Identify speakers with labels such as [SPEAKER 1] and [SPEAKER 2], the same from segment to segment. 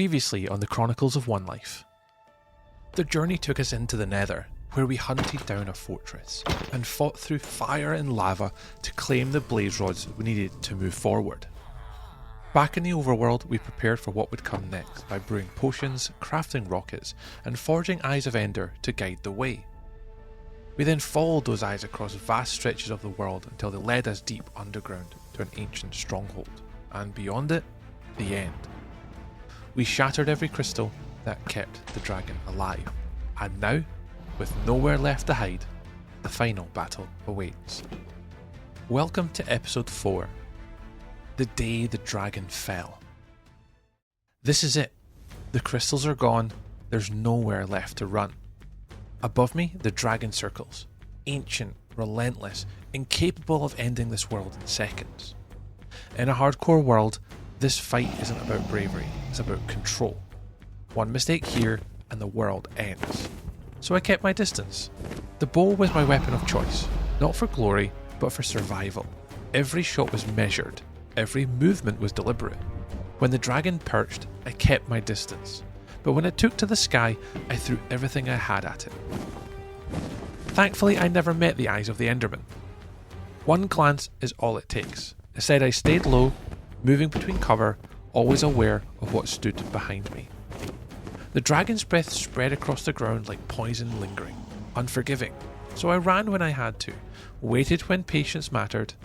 [SPEAKER 1] Previously on the Chronicles of One Life. The journey took us into the Nether, where we hunted down a fortress and fought through fire and lava to claim the blaze rods we needed to move forward. Back in the overworld, we prepared for what would come next by brewing potions, crafting rockets, and forging Eyes of Ender to guide the way. We then followed those eyes across vast stretches of the world until they led us deep underground to an ancient stronghold, and beyond it, the end. We shattered every crystal that kept the dragon alive, and now, with nowhere left to hide, the final battle awaits. Welcome to episode 4, The Day the Dragon Fell. This is it. The crystals are gone, there's nowhere left to run. Above me, the dragon circles, ancient, relentless, incapable of ending this world in seconds. In a hardcore world, this fight isn't about bravery, it's about control. One mistake here and the world ends. So I kept my distance. The bow was my weapon of choice, not for glory, but for survival. Every shot was measured, every movement was deliberate. When the dragon perched, I kept my distance. But when it took to the sky, I threw everything I had at it. Thankfully, I never met the eyes of the Enderman. One glance is all it takes. Instead, I stayed low, moving between cover, always aware of what stood behind me. The dragon's breath spread across the ground like poison lingering, unforgiving, so I ran when I had to, waited when patience mattered,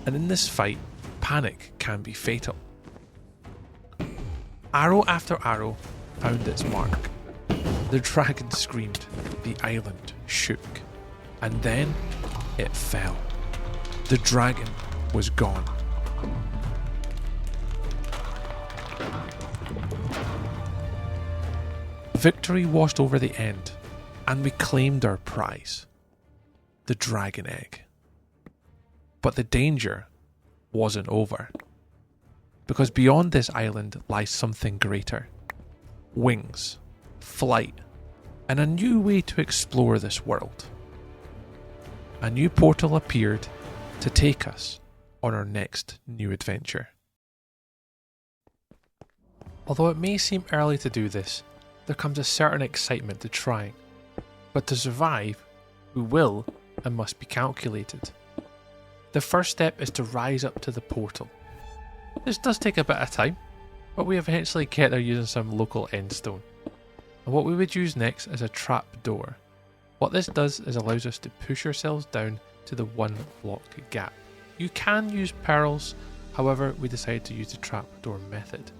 [SPEAKER 1] and in this fight, panic can be fatal. Arrow after arrow found its mark. The dragon screamed, the island shook, and then it fell. The dragon was gone. Victory washed over the end, and we claimed our prize, the dragon egg. But the danger wasn't over, because beyond this island lies something greater. Wings, flight, and a new way to explore this world. A new portal appeared to take us on our next new adventure. Although it may seem early to do this, there comes a certain excitement to trying. But to survive, we will and must be calculated. The first step is to rise up to the portal. This does take a bit of time, but we eventually get there using some local endstone. And what we would use next is a trap door. What this does is allows us to push ourselves down to the 1 block gap. You can use pearls, however we decided to use the trap door method.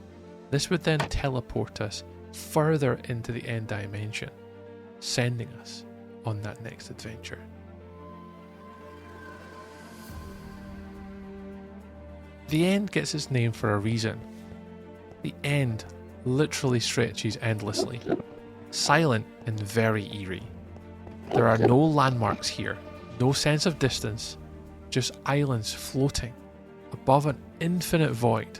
[SPEAKER 1] This would then teleport us further into the end dimension, sending us on that next adventure. The end gets its name for a reason. The end literally stretches endlessly, silent and very eerie. There are no landmarks here, no sense of distance, just islands floating above an infinite void,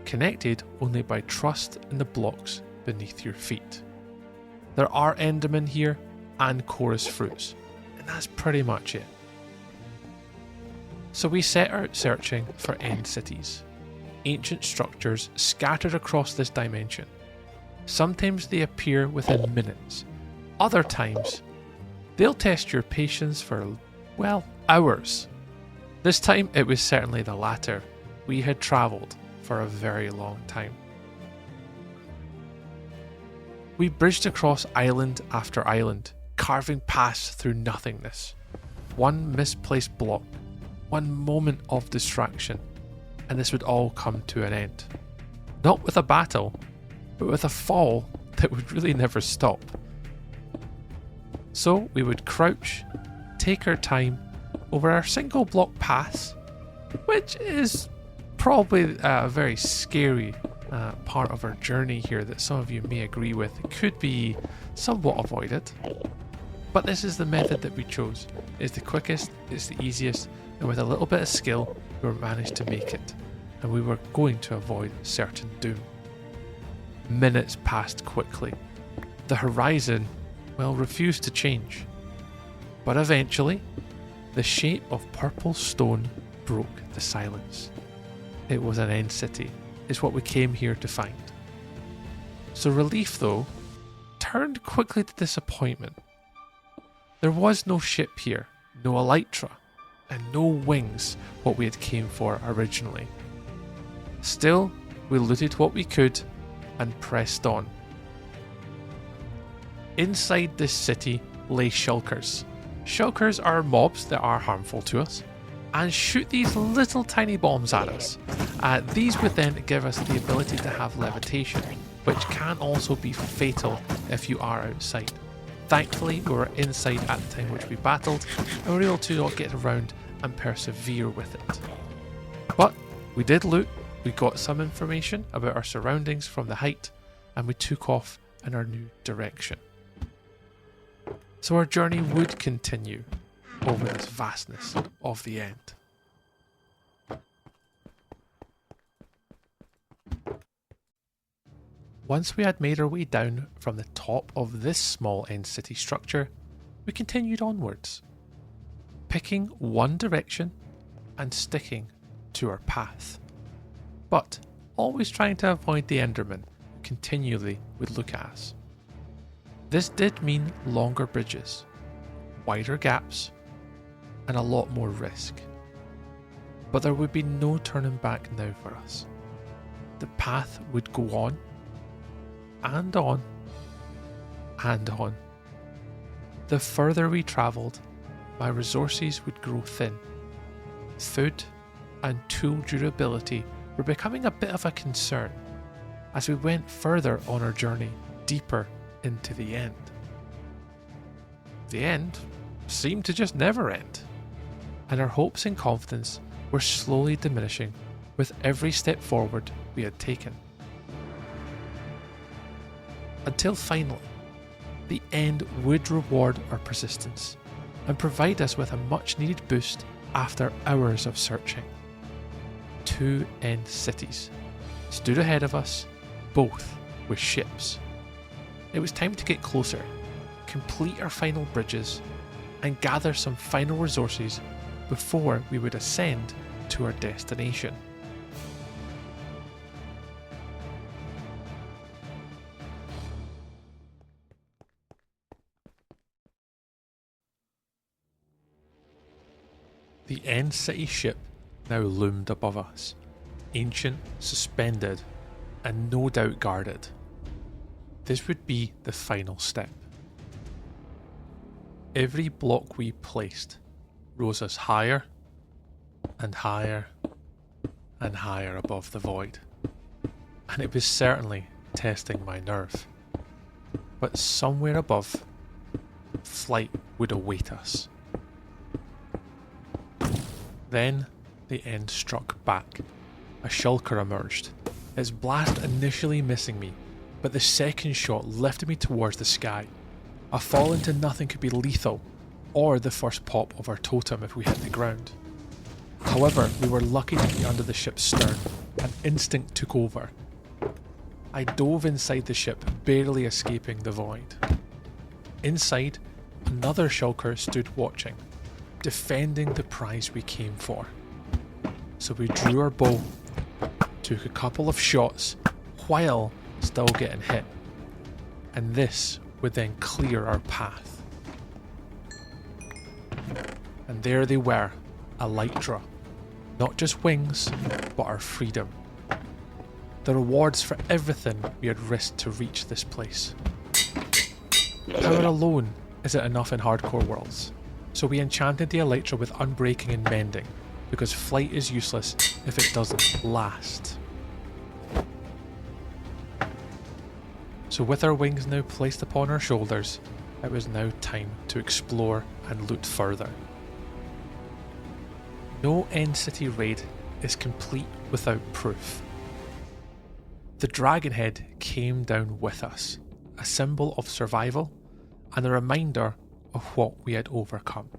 [SPEAKER 1] connected only by trust in the blocks beneath your feet. There are Endermen here and chorus fruits, and that's pretty much it. So we set out searching for end cities, ancient structures scattered across this dimension. Sometimes they appear within minutes, other times they'll test your patience for, well, hours. This time it was certainly the latter. We had travelled for a very long time. We bridged across island after island, carving paths through nothingness. One misplaced block, one moment of distraction, and this would all come to an end. Not with a battle, but with a fall that would really never stop. So we would crouch, take our time over our single block paths, which is probably a very scary part of our journey here that some of you may agree with. It could be somewhat avoided, but this is the method that we chose. It's the quickest, it's the easiest, and with a little bit of skill we managed to make it, and we were going to avoid certain doom. Minutes passed quickly. The horizon, well, refused to change, but eventually the shape of purple stone broke the silence. It was an end city. It's what we came here to find. So relief, though, turned quickly to disappointment. There was no ship here, no Elytra, and no wings, what we had came for originally. Still, we looted what we could and pressed on. Inside this city lay shulkers. Shulkers are mobs that are harmful to us and shoot these little tiny bombs at us. These would then give us the ability to have levitation, which can also be fatal if you are outside. Thankfully, we were inside at the time which we battled, and we were able to get around and persevere with it. But we did loot, we got some information about our surroundings from the height, and we took off in our new direction. So our journey would continue over this vastness of the end. Once we had made our way down from the top of this small end city structure, we continued onwards, picking one direction and sticking to our path, but always trying to avoid the Endermen who continually would look at us. This did mean longer bridges, wider gaps, and a lot more risk. But there would be no turning back now for us. The path would go on, and on, and on. The further we travelled, my resources would grow thin. Food and tool durability were becoming a bit of a concern as we went further on our journey deeper into the end. The end seemed to just never end, and our hopes and confidence were slowly diminishing with every step forward we had taken. Until finally, the end would reward our persistence and provide us with a much needed boost after hours of searching. 2 end cities stood ahead of us, both with ships. It was time to get closer, complete our final bridges, and gather some final resources before we would ascend to our destination. The end city ship now loomed above us, ancient, suspended, and no doubt guarded. This would be the final step. Every block we placed rose us higher and higher and higher above the void, and it was certainly testing my nerve. But somewhere above, flight would await us. Then the end struck back. A shulker emerged, its blast initially missing me, but the second shot lifted me towards the sky. A fall into nothing could be lethal, or the first pop of our totem if we hit the ground. However, we were lucky to be under the ship's stern, and instinct took over. I dove inside the ship, barely escaping the void. Inside, another shulker stood watching, defending the prize we came for. So we drew our bow, took a couple of shots while still getting hit, and this would then clear our path. And there they were, Elytra. Not just wings, but our freedom. The rewards for everything we had risked to reach this place. Power alone isn't enough in hardcore worlds, so we enchanted the Elytra with unbreaking and mending, because flight is useless if it doesn't last. So with our wings now placed upon our shoulders, it was now time to explore and loot further. No end city raid is complete without proof. The Dragonhead came down with us, a symbol of survival and a reminder of what we had overcome.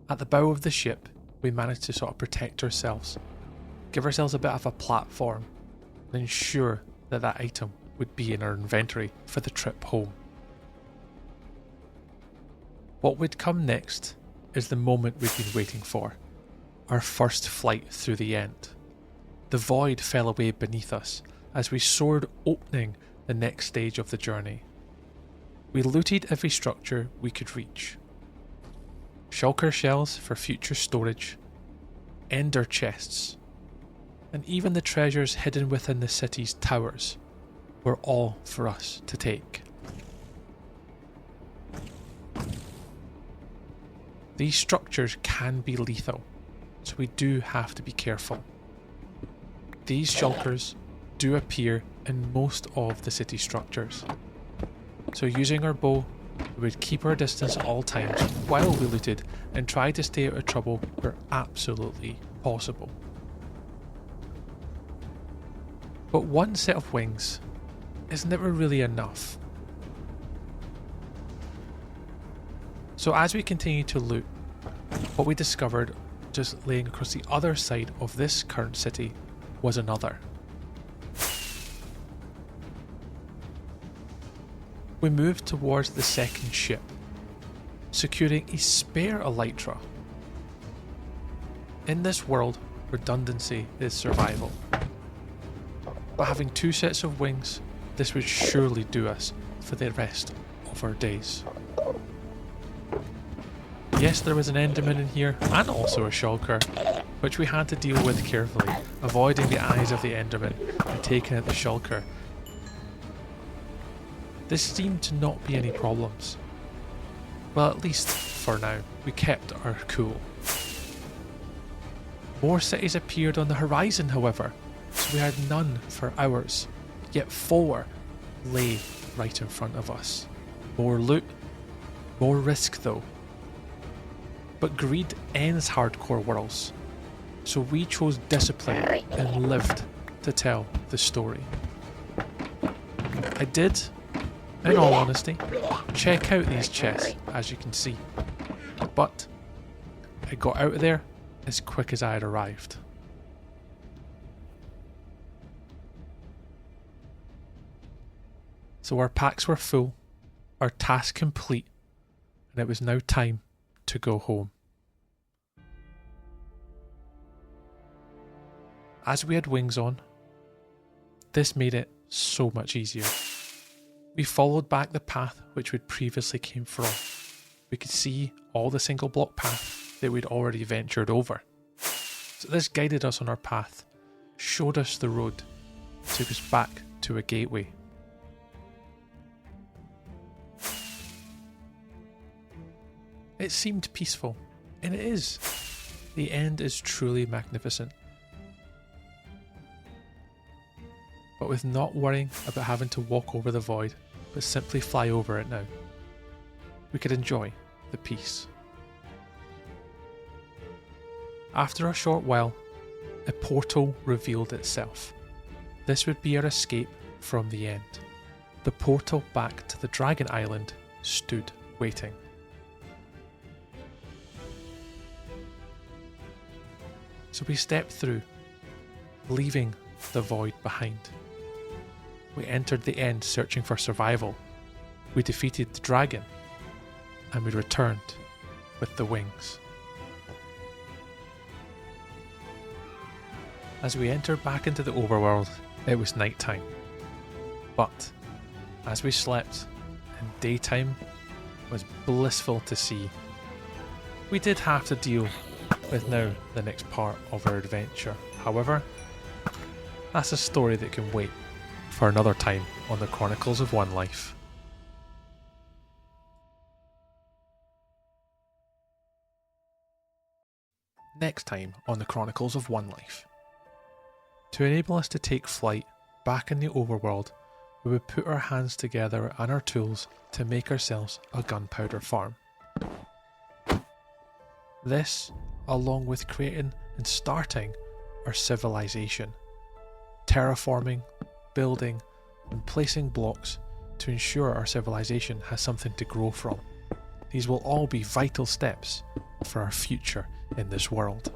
[SPEAKER 1] At the bow of the ship, we managed to sort of protect ourselves, give ourselves a bit of a platform, and ensure that that item would be in our inventory for the trip home. What would come next is the moment we've been waiting for, our first flight through the end. The void fell away beneath us, as we soared, opening the next stage of the journey. We looted every structure we could reach. Shulker shells for future storage, ender chests, and even the treasures hidden within the city's towers were all for us to take. These structures can be lethal, so we do have to be careful. These shulkers do appear in most of the city structures, so using our bow, we would keep our distance at all times while we looted and try to stay out of trouble where absolutely possible. But one set of wings is never really enough. So as we continue to loot, what we discovered just laying across the other side of this current city was another. We moved towards the second ship, securing a spare Elytra. In this world, redundancy is survival. But having two sets of wings, this would surely do us for the rest of our days. Yes, there was an Enderman in here, and also a shulker, which we had to deal with carefully, avoiding the eyes of the Enderman and taking out the shulker. This seemed to not be any problems. Well, at least for now, we kept our cool. More cities appeared on the horizon, however, so we had none for hours, yet 4 lay right in front of us. More loot, more risk though. But greed ends hardcore worlds, so we chose discipline and lived to tell the story. I did, in all honesty, check out these chests, as you can see, but I got out of there as quick as I had arrived. So our packs were full, our task complete, and it was now time to go home. As we had wings on, this made it so much easier. We followed back the path which we'd previously came from. We could see all the single block path that we'd already ventured over. So this guided us on our path, showed us the road, took us back to a gateway. It seemed peaceful, and it is. The end is truly magnificent. But with not worrying about having to walk over the void, but simply fly over it now, we could enjoy the peace. After a short while, a portal revealed itself. This would be our escape from the end. The portal back to the Dragon Island stood waiting. So we stepped through, leaving the void behind. We entered the end searching for survival. We defeated the dragon, and we returned with the wings. As we entered back into the overworld, it was night time. But as we slept, and daytime was blissful to see, we did have to deal with now the next part of our adventure. However, that's a story that can wait for another time on the Chronicles of One Life. Next time on the Chronicles of One Life. To enable us to take flight back in the overworld, we would put our hands together and our tools to make ourselves a gunpowder farm. This, along with creating and starting our civilization, terraforming, building and placing blocks to ensure our civilization has something to grow from. These will all be vital steps for our future in this world.